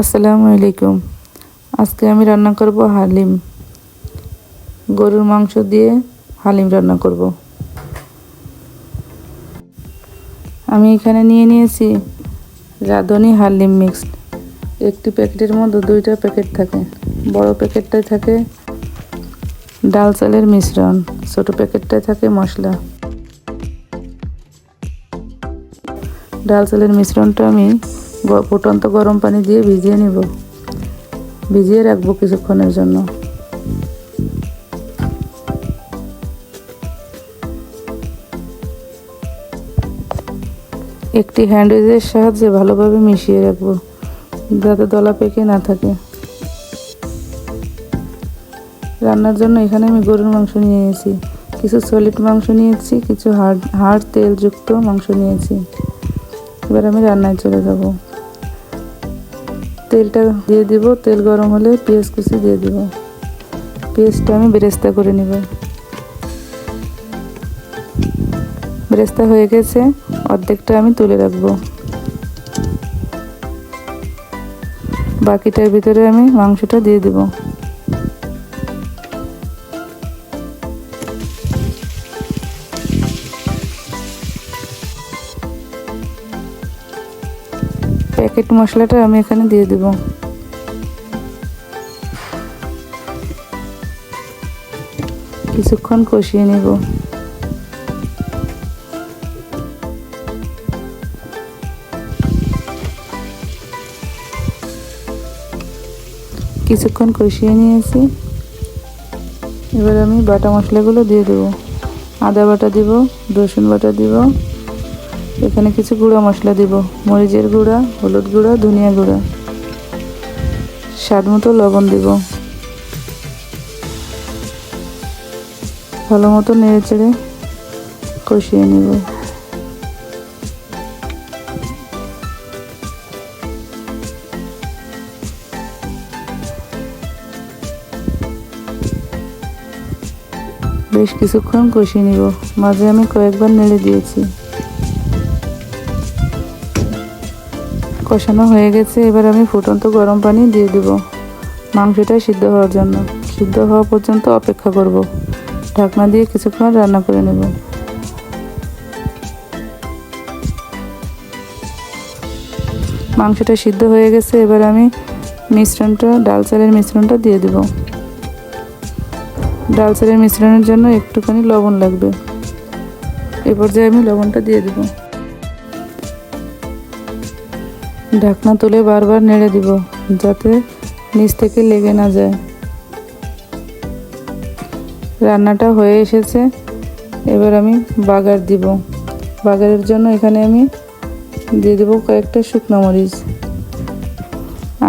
আসসালামু আলাইকুম। আজকে আমি রান্না করব হালিম। গরুর মাংস দিয়ে হালিম রান্না করব। আমি এখানে নিয়ে নিয়েছি রাঁধুনি হালিম মিক্সড। একটি প্যাকেটের মধ্যে দুইটা প্যাকেট থাকে। বড় প্যাকেটটায় থাকে ডাল চালের মিশ্রণ, ছোট প্যাকেটটায় থাকে মশলা। ডাল চালের মিশ্রণটা আমি ফুটন্ত গরম পানি দিয়ে ভিজিয়ে নিব। ভিজিয়ে রাখবো কিছুক্ষণের জন্য। একটি হ্যান্ড উইচের সাহায্যে ভালোভাবে মিশিয়ে রাখবো যাতে দলা পেকে না থাকে। রান্নার জন্য এখানে আমি গরুর মাংস নিয়েছি, কিছু সলিড মাংস নিয়েছি, কিছু হাড় তেলযুক্ত মাংস নিয়েছি। এবার আমি রান্নায় চলে যাব। তেলটা দিয়ে দিব। তেল গরম হলে পেঁয়াজ কুচি দিয়ে দিব। পেঁয়াজটা আমি বেরেস্তা করে নিব। বেরেস্তা হয়ে গেছে, অর্ধেকটা আমি তুলে রাখবো। বাকিটার ভিতরে আমি মাংসটা দিয়ে দিব। প্যাকেট মশলাটা আমি এখানে দিয়ে দিব। কিছুক্ষণ কষিয়ে নেব। কিছুক্ষণ কষিয়ে নিয়েছি। এবার আমি বাটা মশলাগুলো দিয়ে দেব। আদা বাটা দিব, রসুন বাটা দিব, এখানে কিছু গুঁড়া মশলা দিব, মরিচের গুঁড়া, হলুদ গুঁড়া, ধনিয়া গুঁড়া, স্বাদ মতো লবণ দিব। ভালো মতো নেড়ে চেড়ে কষিয়ে নেব। বেশ কিছুক্ষণ কষিয়ে নিব। মাঝে আমি কয়েকবার নেড়ে দিয়েছি। কষানো হয়ে গেছে। এবার আমি ফুটন্ত গরম পানি দিয়ে দেব মাংসটা সিদ্ধ হওয়ার জন্য। সিদ্ধ হওয়া পর্যন্ত অপেক্ষা করব। ঢাকনা দিয়ে কিছুক্ষণ রান্না করে নেব। মাংসটা সিদ্ধ হয়ে গেছে। এবার আমি ডাল চালের মিশ্রণটা দিয়ে দেব। ডাল চালের মিশ্রণের জন্য একটুখানি লবণ লাগবে। এই পর্যায়ে আমি লবণটা দিয়ে দেব। ঢাকনা তুলে বারবার নেড়ে দিব যাতে নিচ থেকে লেগে না যায়। রান্নাটা হয়ে এসেছে। এবার আমি বাগার দিব। বাগারের জন্য এখানে আমি দিয়ে দেব কয়েকটা শুকনো মরিচ,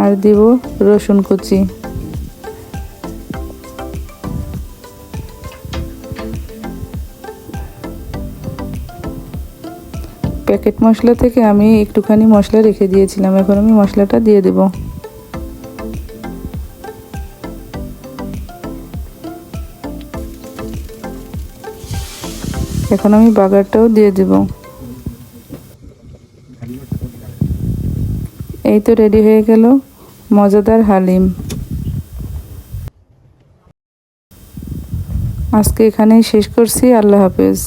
আর দিব রসুন কুচি। প্যাকেট মশলা থেকে আমি একটুখানি মশলা রেখে দিয়েছিলাম। এখন আমি মশলাটা দিয়ে দেব। এখন আমি বাগারটাও দিয়ে দেব। এই তো রেডি হয়ে গেল মজাদার হালিম। আজকে এখানেই শেষ করছি। আল্লাহ হাফেজ।